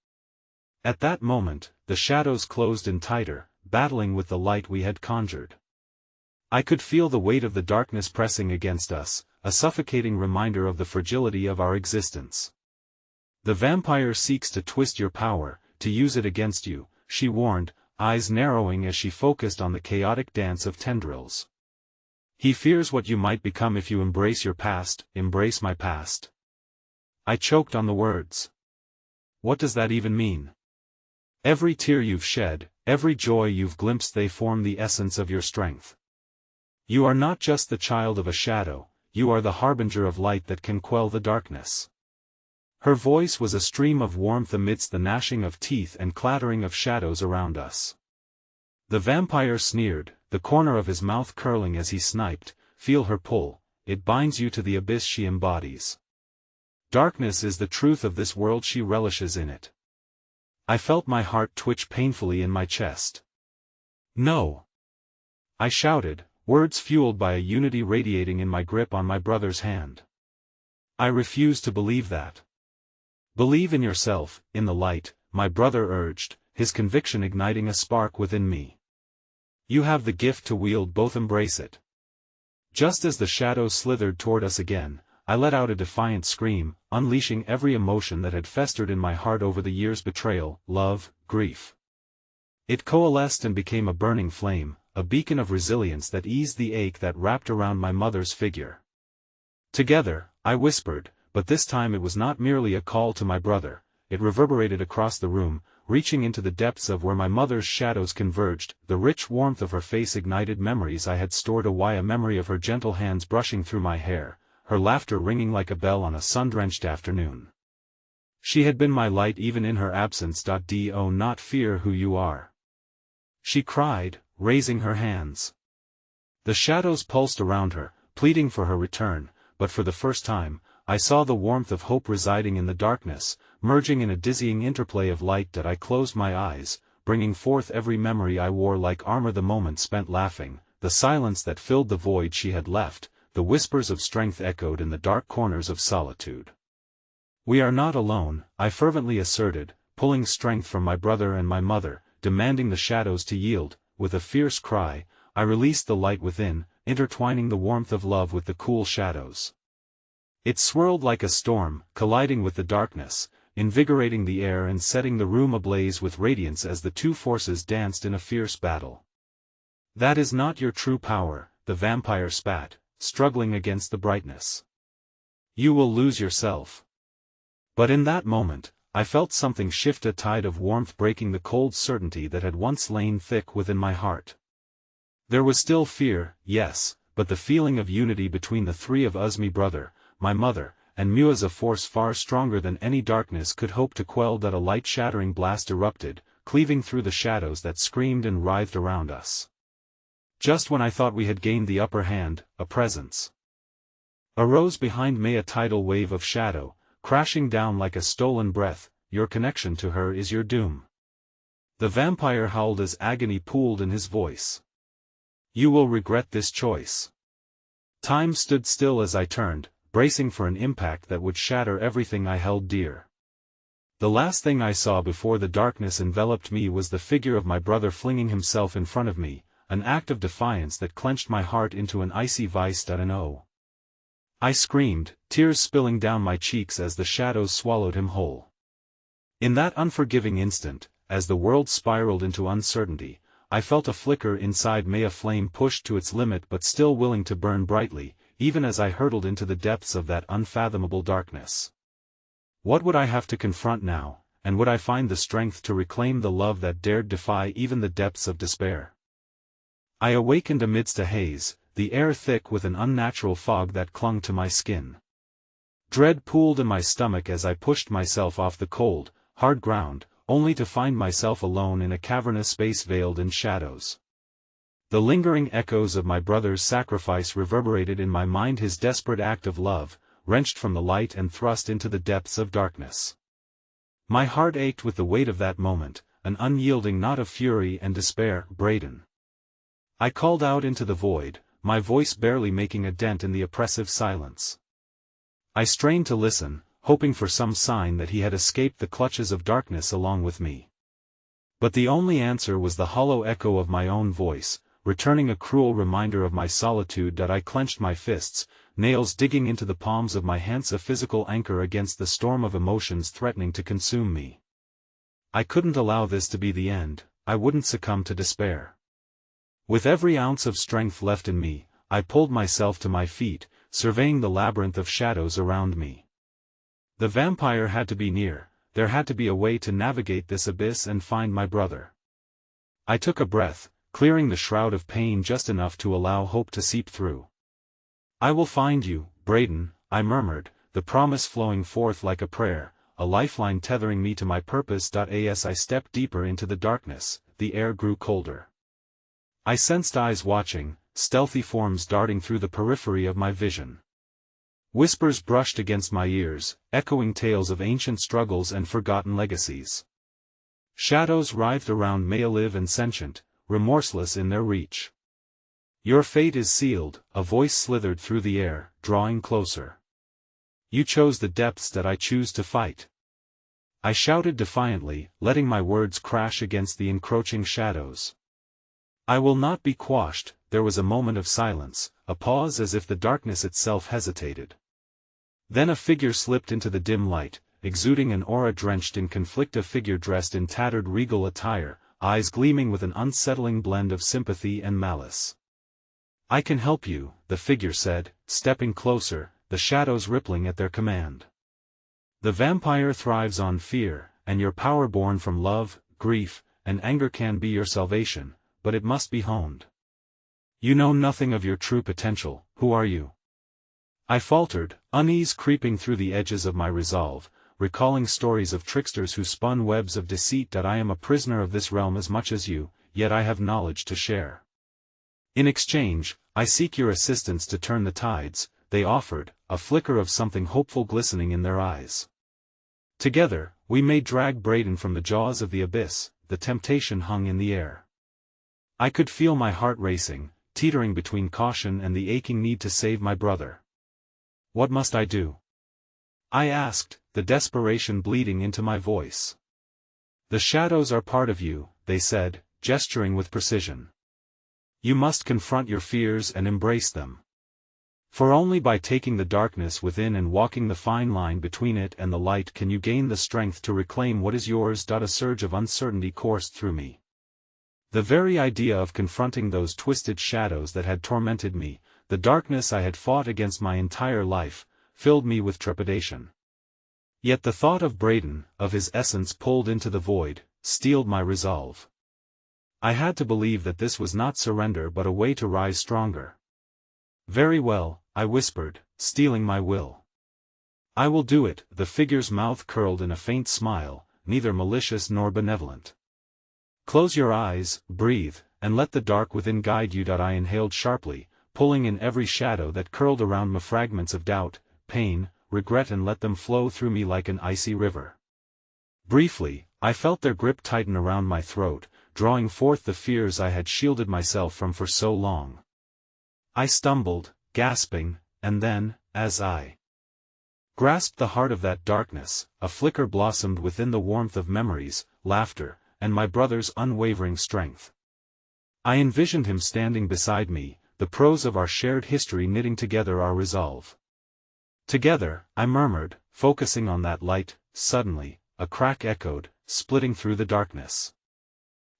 At that moment, the shadows closed in tighter, battling with the light we had conjured. I could feel the weight of the darkness pressing against us, a suffocating reminder of the fragility of our existence. The vampire seeks to twist your power, to use it against you, she warned, eyes narrowing as she focused on the chaotic dance of tendrils. He fears what you might become if you embrace your past. Embrace my past. I choked on the words. What does that even mean? Every tear you've shed, every joy you've glimpsed, they form the essence of your strength. You are not just the child of a shadow, you are the harbinger of light that can quell the darkness. Her voice was a stream of warmth amidst the gnashing of teeth and clattering of shadows around us. The vampire sneered, the corner of his mouth curling as he sniped, feel her pull, it binds you to the abyss she embodies. Darkness is the truth of this world, she relishes in it. I felt my heart twitch painfully in my chest. No! I shouted, words fueled by a unity radiating in my grip on my brother's hand. I refuse to believe that. Believe in yourself, in the light, my brother urged, his conviction igniting a spark within me. You have the gift to wield both, embrace it. Just as the shadows slithered toward us again, I let out a defiant scream, unleashing every emotion that had festered in my heart over the years: betrayal, love, grief. It coalesced and became a burning flame, a beacon of resilience that eased the ache that wrapped around my mother's figure. Together, I whispered, but this time it was not merely a call to my brother. It reverberated across the room, reaching into the depths of where my mother's shadows converged. The rich warmth of her face ignited memories I had stored away, a memory of her gentle hands brushing through my hair, her laughter ringing like a bell on a sun-drenched afternoon. She had been my light even in her absence. Do not fear who you are, she cried, raising her hands. The shadows pulsed around her, pleading for her return, but for the first time, I saw the warmth of hope residing in the darkness, merging in a dizzying interplay of light. I closed my eyes, bringing forth every memory I wore like armor: the moment spent laughing, the silence that filled the void she had left, the whispers of strength echoed in the dark corners of solitude. We are not alone, I fervently asserted, pulling strength from my brother and my mother, demanding the shadows to yield. With a fierce cry, I released the light within, intertwining the warmth of love with the cool shadows. It swirled like a storm, colliding with the darkness, invigorating the air and setting the room ablaze with radiance as the two forces danced in a fierce battle. That is not your true power, the vampire spat, struggling against the brightness. You will lose yourself. But in that moment, I felt something shift, a tide of warmth breaking the cold certainty that had once lain thick within my heart. There was still fear, yes, but the feeling of unity between the three of us: me brother, my mother, and Mu, as a force far stronger than any darkness could hope to quell. That a light-shattering blast erupted, cleaving through the shadows that screamed and writhed around us. Just when I thought we had gained the upper hand, a presence arose behind me, a tidal wave of shadow, crashing down like a stolen breath. Your connection to her is your doom. The vampire howled as agony pooled in his voice. You will regret this choice. Time stood still as I turned, bracing for an impact that would shatter everything I held dear. The last thing I saw before the darkness enveloped me was the figure of my brother flinging himself in front of me, an act of defiance that clenched my heart into an icy vice. No. I screamed, tears spilling down my cheeks as the shadows swallowed him whole. In that unforgiving instant, as the world spiraled into uncertainty, I felt a flicker inside me, a flame pushed to its limit but still willing to burn brightly, even as I hurtled into the depths of that unfathomable darkness. What would I have to confront now, and would I find the strength to reclaim the love that dared defy even the depths of despair? I awakened amidst a haze, the air thick with an unnatural fog that clung to my skin. Dread pooled in my stomach as I pushed myself off the cold, hard ground, only to find myself alone in a cavernous space veiled in shadows. The lingering echoes of my brother's sacrifice reverberated in my mind, his desperate act of love, wrenched from the light and thrust into the depths of darkness. My heart ached with the weight of that moment, an unyielding knot of fury and despair. Braden. I called out into the void, my voice barely making a dent in the oppressive silence. I strained to listen, hoping for some sign that he had escaped the clutches of darkness along with me. But the only answer was the hollow echo of my own voice, returning a cruel reminder of my solitude. I clenched my fists, nails digging into the palms of my hands, a physical anchor against the storm of emotions threatening to consume me. I couldn't allow this to be the end, I wouldn't succumb to despair. With every ounce of strength left in me, I pulled myself to my feet, surveying the labyrinth of shadows around me. The vampire had to be near, there had to be a way to navigate this abyss and find my brother. I took a breath, clearing the shroud of pain just enough to allow hope to seep through. I will find you, Braden, I murmured, the promise flowing forth like a prayer, a lifeline tethering me to my purpose. As I stepped deeper into the darkness, the air grew colder. I sensed eyes watching, stealthy forms darting through the periphery of my vision. Whispers brushed against my ears, echoing tales of ancient struggles and forgotten legacies. Shadows writhed around me, alive and sentient, remorseless in their reach. Your fate is sealed, a voice slithered through the air, drawing closer. You chose the depths that I choose to fight. I shouted defiantly, letting my words crash against the encroaching shadows. I will not be quashed. There was a moment of silence, a pause as if the darkness itself hesitated. Then a figure slipped into the dim light, exuding an aura drenched in conflict, a figure dressed in tattered regal attire, eyes gleaming with an unsettling blend of sympathy and malice. "I can help you," the figure said, stepping closer, the shadows rippling at their command. "The vampire thrives on fear, and your power born from love, grief, and anger can be your salvation, but it must be honed. You know nothing of your true potential. Who are you?" I faltered, unease creeping through the edges of my resolve, recalling stories of tricksters who spun webs of deceit. "I am a prisoner of this realm as much as you, yet I have knowledge to share. In exchange, I seek your assistance to turn the tides," they offered, a flicker of something hopeful glistening in their eyes. "Together, we may drag Braden from the jaws of the abyss." The temptation hung in the air. I could feel my heart racing, teetering between caution and the aching need to save my brother. "What must I do?" I asked, the desperation bleeding into my voice. "The shadows are part of you," they said, gesturing with precision. "You must confront your fears and embrace them. For only by taking the darkness within and walking the fine line between it and the light can you gain the strength to reclaim what is yours." A surge of uncertainty coursed through me. The very idea of confronting those twisted shadows that had tormented me, the darkness I had fought against my entire life, filled me with trepidation. Yet the thought of Braden, of his essence pulled into the void, steeled my resolve. I had to believe that this was not surrender but a way to rise stronger. "Very well," I whispered, steeling my will. "I will do it." The figure's mouth curled in a faint smile, neither malicious nor benevolent. "Close your eyes, breathe, and let the dark within guide you." I inhaled sharply, pulling in every shadow that curled around me, fragments of doubt, pain, regret, and let them flow through me like an icy river. Briefly, I felt their grip tighten around my throat, drawing forth the fears I had shielded myself from for so long. I stumbled, gasping, and then, as I grasped the heart of that darkness, a flicker blossomed within the warmth of memories, laughter, and my brother's unwavering strength. I envisioned him standing beside me, the prose of our shared history knitting together our resolve. "Together," I murmured, focusing on that light. Suddenly, a crack echoed, splitting through the darkness.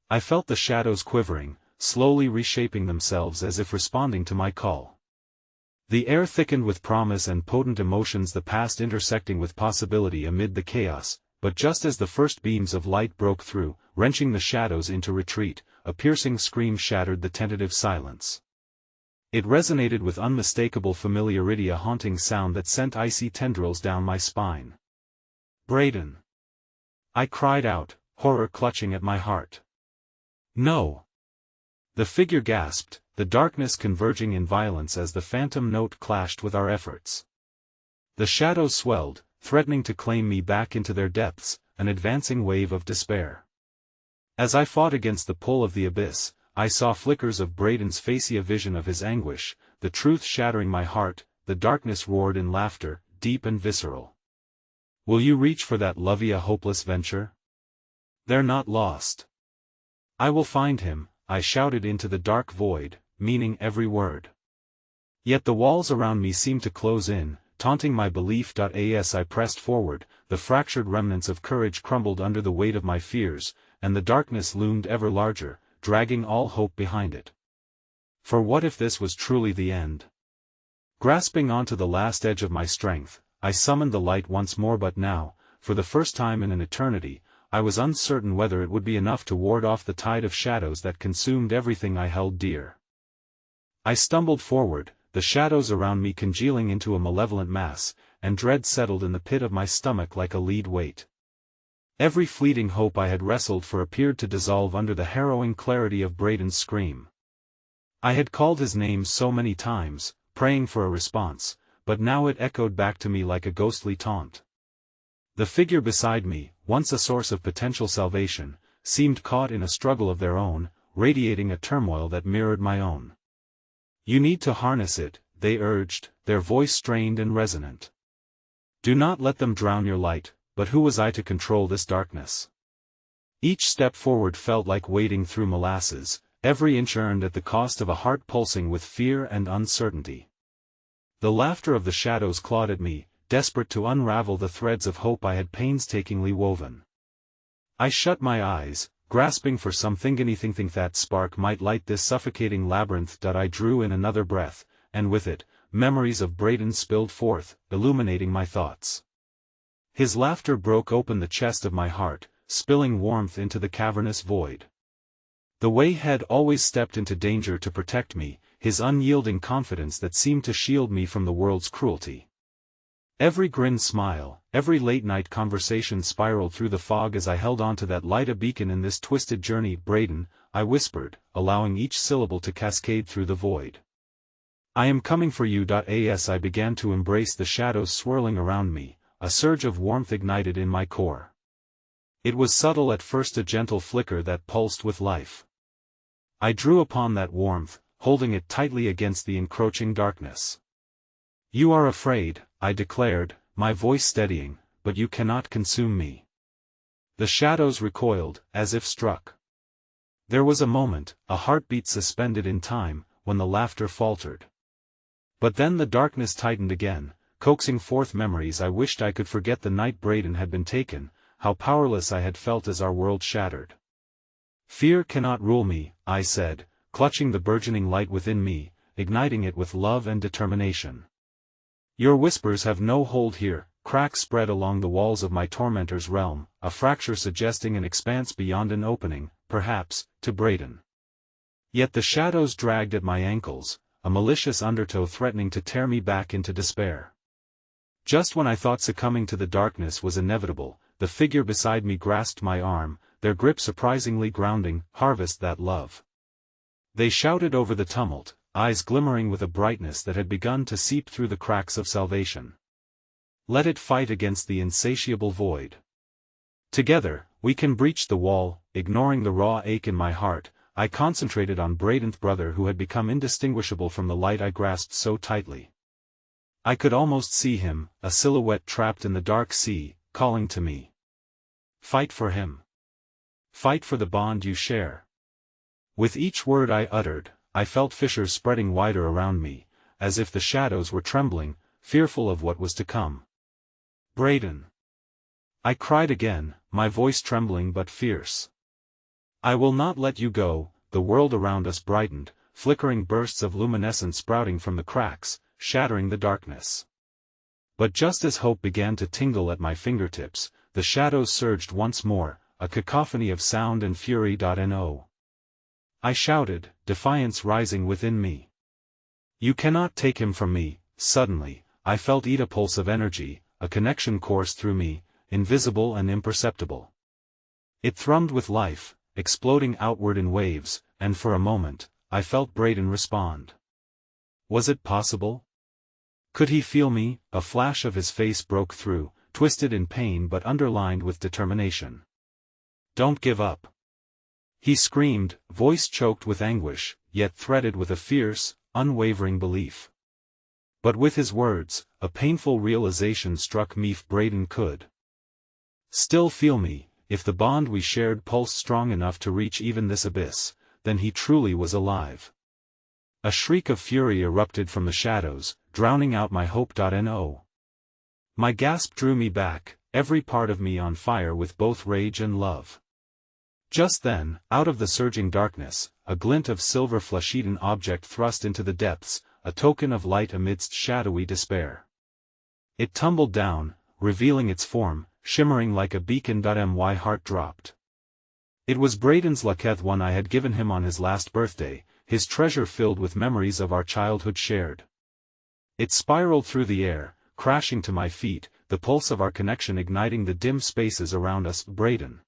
I felt the shadows quivering, slowly reshaping themselves as if responding to my call. The air thickened with promise and potent emotions, the past intersecting with possibility amid the chaos, but just as the first beams of light broke through, wrenching the shadows into retreat, a piercing scream shattered the tentative silence. It resonated with unmistakable familiarity, a haunting sound that sent icy tendrils down my spine. "Braden!" I cried out, horror clutching at my heart. "No!" The figure gasped, the darkness converging in violence as the phantom note clashed with our efforts. The shadows swelled, threatening to claim me back into their depths, an advancing wave of despair. As I fought against the pull of the abyss, I saw flickers of Braden's face, a vision of his anguish, the truth shattering my heart. The darkness roared in laughter, deep and visceral. "Will you reach for that lovey, a hopeless venture? They're not lost. I will find him," I shouted into the dark void, meaning every word. Yet the walls around me seemed to close in, taunting my belief. As I pressed forward, the fractured remnants of courage crumbled under the weight of my fears, and the darkness loomed ever larger, dragging all hope behind it. For what if this was truly the end? Grasping onto the last edge of my strength, I summoned the light once more, but now, for the first time in an eternity, I was uncertain whether it would be enough to ward off the tide of shadows that consumed everything I held dear. I stumbled forward, the shadows around me congealing into a malevolent mass, and dread settled in the pit of my stomach like a lead weight. Every fleeting hope I had wrestled for appeared to dissolve under the harrowing clarity of Braden's scream. I had called his name so many times, praying for a response, but now it echoed back to me like a ghostly taunt. The figure beside me, once a source of potential salvation, seemed caught in a struggle of their own, radiating a turmoil that mirrored my own. "You need to harness it," they urged, their voice strained and resonant. "Do not let them drown your light." But who was I to control this darkness? Each step forward felt like wading through molasses, every inch earned at the cost of a heart pulsing with fear and uncertainty. The laughter of the shadows clawed at me, desperate to unravel the threads of hope I had painstakingly woven. I shut my eyes, grasping for something anything that spark might light this suffocating labyrinth. I drew in another breath, and with it, memories of Braden spilled forth, illuminating my thoughts. His laughter broke open the chest of my heart, spilling warmth into the cavernous void. The way he had always stepped into danger to protect me, his unyielding confidence that seemed to shield me from the world's cruelty. Every grin smile, every late-night conversation spiraled through the fog as I held on to that light, a beacon in this twisted journey. Braden, I whispered, allowing each syllable to cascade through the void. I am coming for you. As I began to embrace the shadows swirling around me, a surge of warmth ignited in my core. It was subtle at first, a gentle flicker that pulsed with life. I drew upon that warmth, holding it tightly against the encroaching darkness. You are afraid, I declared, my voice steadying, but you cannot consume me. The shadows recoiled, as if struck. There was a moment, a heartbeat suspended in time, when the laughter faltered. But then the darkness tightened again, coaxing forth memories. I wished I could forget the night Braden had been taken, how powerless I had felt as our world shattered. Fear cannot rule me, I said, clutching the burgeoning light within me, igniting it with love and determination. Your whispers have no hold here. Cracks spread along the walls of my tormentor's realm, a fracture suggesting an expanse beyond an opening, perhaps, to Braden. Yet the shadows dragged at my ankles, a malicious undertow threatening to tear me back into despair. Just when I thought succumbing to the darkness was inevitable, the figure beside me grasped my arm, their grip surprisingly grounding. Harvest that love. They shouted over the tumult, eyes glimmering with a brightness that had begun to seep through the cracks of salvation. Let it fight against the insatiable void. Together, we can breach the wall. Ignoring the raw ache in my heart, I concentrated on Braden's brother, who had become indistinguishable from the light I grasped so tightly. I could almost see him, a silhouette trapped in the dark sea, calling to me. Fight for him. Fight for the bond you share. With each word I uttered, I felt fissures spreading wider around me, as if the shadows were trembling, fearful of what was to come. Braden. I cried again, my voice trembling but fierce. I will not let you go. The world around us brightened, flickering bursts of luminescence sprouting from the cracks, shattering the darkness. But just as hope began to tingle at my fingertips, the shadows surged once more, a cacophony of sound and fury. No. I shouted, defiance rising within me. You cannot take him from me. Suddenly, I felt a pulse of energy, a connection course through me, invisible and imperceptible. It thrummed with life, exploding outward in waves, and for a moment, I felt Braden respond. Was it possible? Could he feel me? A flash of his face broke through, twisted in pain but underlined with determination. Don't give up. He screamed, voice choked with anguish, yet threaded with a fierce, unwavering belief. But with his words, a painful realization struck me. If Braden could still feel me, if the bond we shared pulsed strong enough to reach even this abyss, then he truly was alive. A shriek of fury erupted from the shadows, drowning out my hope. No. My gasp drew me back, every part of me on fire with both rage and love. Just then, out of the surging darkness, a glint of silver flesh-eaten object thrust into the depths, a token of light amidst shadowy despair. It tumbled down, revealing its form, shimmering like a beacon. My heart dropped. It was Braden's Laketh, one I had given him on his last birthday, his treasure filled with memories of our childhood shared. It spiraled through the air, crashing to my feet, the pulse of our connection igniting the dim spaces around us. Braden.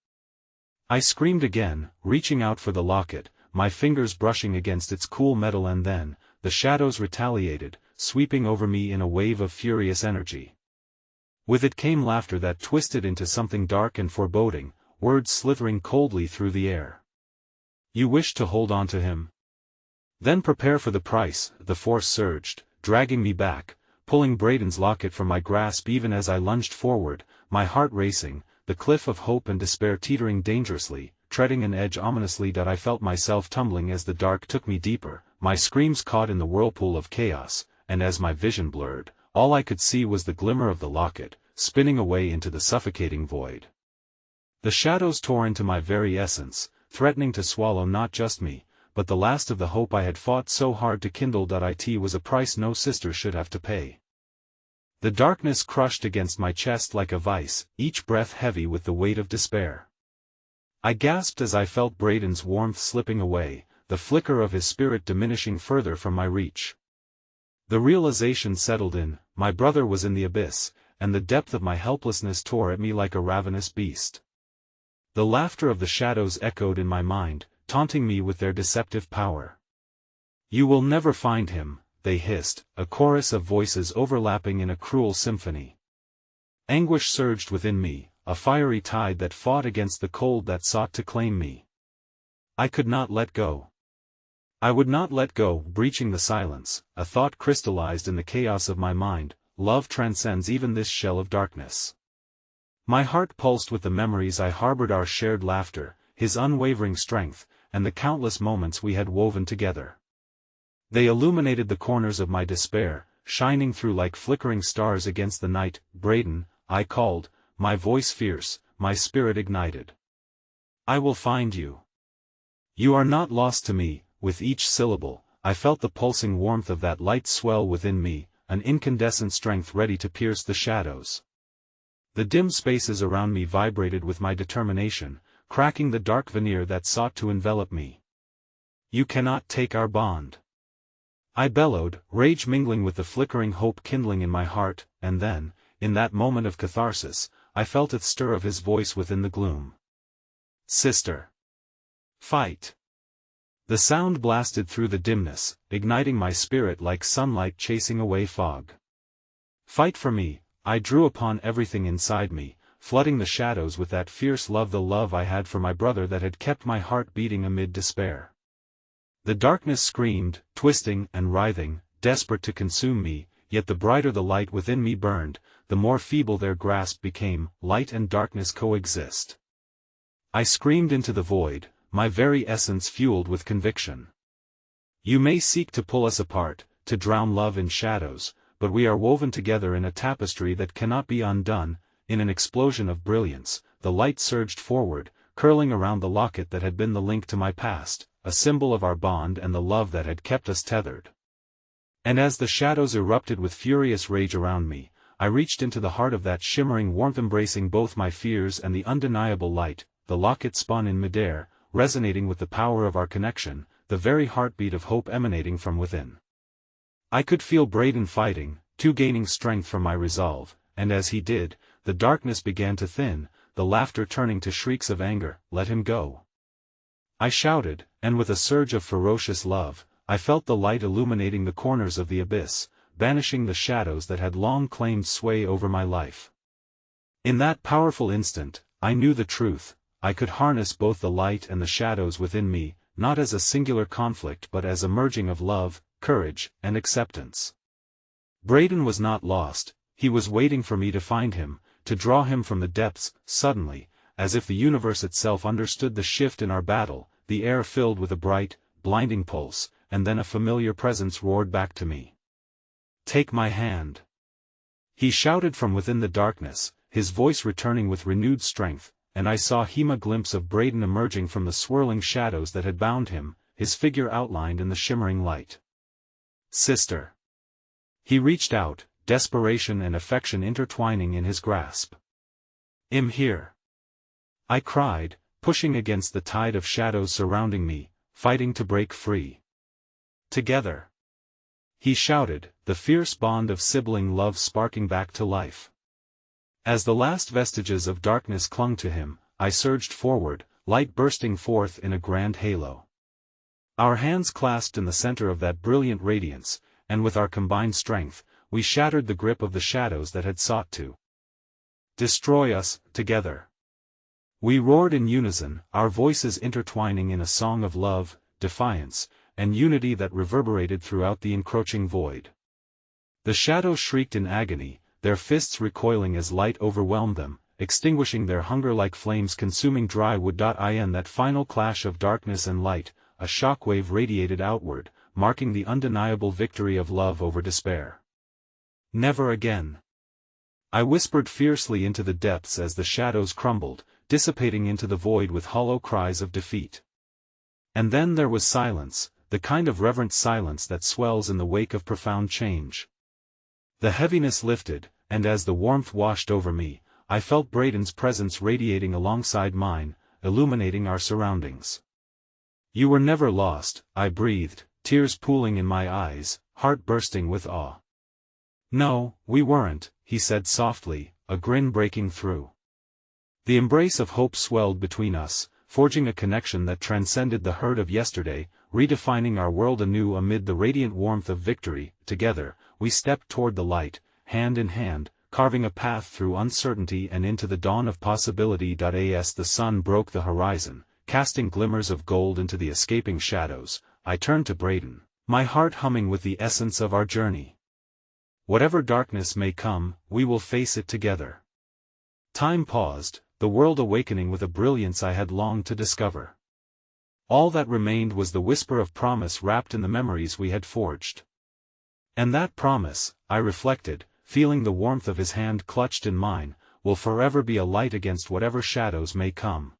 I screamed again, reaching out for the locket, my fingers brushing against its cool metal, and then, the shadows retaliated, sweeping over me in a wave of furious energy. With it came laughter that twisted into something dark and foreboding, words slithering coldly through the air. You wish to hold on to him? Then prepare for the price. The force surged, dragging me back, pulling Braden's locket from my grasp. Even as I lunged forward, my heart racing, the cliff of hope and despair teetering dangerously. treading an edge ominously that I felt myself tumbling as the dark took me deeper, my screams caught in the whirlpool of chaos, and as my vision blurred, all I could see was the glimmer of the locket, spinning away into the suffocating void. The shadows tore into my very essence, threatening to swallow not just me, but the last of the hope I had fought so hard to kindle. It was a price no sister should have to pay. The darkness crushed against my chest like a vice, each breath heavy with the weight of despair. I gasped as I felt Braden's warmth slipping away, the flicker of his spirit diminishing further from my reach. The realization settled in, my brother was in the abyss, and the depth of my helplessness tore at me like a ravenous beast. The laughter of the shadows echoed in my mind, taunting me with their deceptive power. "You will never find him," they hissed, a chorus of voices overlapping in a cruel symphony. Anguish surged within me, a fiery tide that fought against the cold that sought to claim me. I could not let go. I would not let go. Breaching the silence, a thought crystallized in the chaos of my mind: love transcends even this shell of darkness. My heart pulsed with the memories I harbored, our shared laughter, his unwavering strength, and the countless moments we had woven together. They illuminated the corners of my despair, shining through like flickering stars against the night. "Braden," I called, my voice fierce, my spirit ignited. "I will find you. You are not lost to me." With each syllable, I felt the pulsing warmth of that light swell within me, an incandescent strength ready to pierce the shadows. The dim spaces around me vibrated with my determination, cracking the dark veneer that sought to envelop me. "You cannot take our bond," I bellowed, rage mingling with the flickering hope kindling in my heart, and then, in that moment of catharsis, I felt the stir of his voice within the gloom. "Sister! Fight!" The sound blasted through the dimness, igniting my spirit like sunlight chasing away fog. "Fight for me!" I drew upon everything inside me, flooding the shadows with that fierce love, the love I had for my brother that had kept my heart beating amid despair. The darkness screamed, twisting and writhing, desperate to consume me, yet the brighter the light within me burned, the more feeble their grasp became. Light and darkness coexist. I screamed into the void, my very essence fueled with conviction. "You may seek to pull us apart, to drown love in shadows, but we are woven together in a tapestry that cannot be undone." In an explosion of brilliance, the light surged forward, curling around the locket that had been the link to my past, a symbol of our bond and the love that had kept us tethered. And as the shadows erupted with furious rage around me, I reached into the heart of that shimmering warmth, embracing both my fears and the undeniable light. The locket spun in midair, resonating with the power of our connection, the very heartbeat of hope emanating from within. I could feel Braden fighting, too, gaining strength from my resolve, and as he did, the darkness began to thin, the laughter turning to shrieks of anger. "Let him go!" I shouted, and with a surge of ferocious love, I felt the light illuminating the corners of the abyss, banishing the shadows that had long claimed sway over my life. In that powerful instant, I knew the truth: I could harness both the light and the shadows within me, not as a singular conflict but as a merging of love, courage, and acceptance. Braden was not lost, he was waiting for me to find him, to draw him from the depths. Suddenly, as if the universe itself understood the shift in our battle, the air filled with a bright, blinding pulse, and then a familiar presence roared back to me. "Take my hand!" He shouted from within the darkness, his voice returning with renewed strength, and I saw a glimpse of Braden emerging from the swirling shadows that had bound him, his figure outlined in the shimmering light. "Sister!" He reached out, desperation and affection intertwining in his grasp. "I'm here!" I cried, pushing against the tide of shadows surrounding me, fighting to break free. "Together!" He shouted, the fierce bond of sibling love sparking back to life. As the last vestiges of darkness clung to him, I surged forward, light bursting forth in a grand halo. Our hands clasped in the center of that brilliant radiance, and with our combined strength, we shattered the grip of the shadows that had sought to destroy us. Together, we roared in unison, our voices intertwining in a song of love, defiance, and unity that reverberated throughout the encroaching void. The shadows shrieked in agony, their fists recoiling as light overwhelmed them, extinguishing their hunger like flames consuming dry wood. In that final clash of darkness and light, a shockwave radiated outward, marking the undeniable victory of love over despair. Never again. I whispered fiercely into the depths as the shadows crumbled, dissipating into the void with hollow cries of defeat. And then there was silence, the kind of reverent silence that swells in the wake of profound change. The heaviness lifted, and as the warmth washed over me, I felt Braden's presence radiating alongside mine, illuminating our surroundings. "You were never lost," I breathed, tears pooling in my eyes, heart bursting with awe. "No, we weren't," he said softly, a grin breaking through. The embrace of hope swelled between us, forging a connection that transcended the hurt of yesterday, redefining our world anew amid the radiant warmth of victory. Together, we stepped toward the light, hand in hand, carving a path through uncertainty and into the dawn of possibility. As the sun broke the horizon, casting glimmers of gold into the escaping shadows, I turned to Braden, my heart humming with the essence of our journey. "Whatever darkness may come, we will face it together." Time paused, the world awakening with a brilliance I had longed to discover. All that remained was the whisper of promise wrapped in the memories we had forged. And that promise, I reflected, feeling the warmth of his hand clutched in mine, will forever be a light against whatever shadows may come.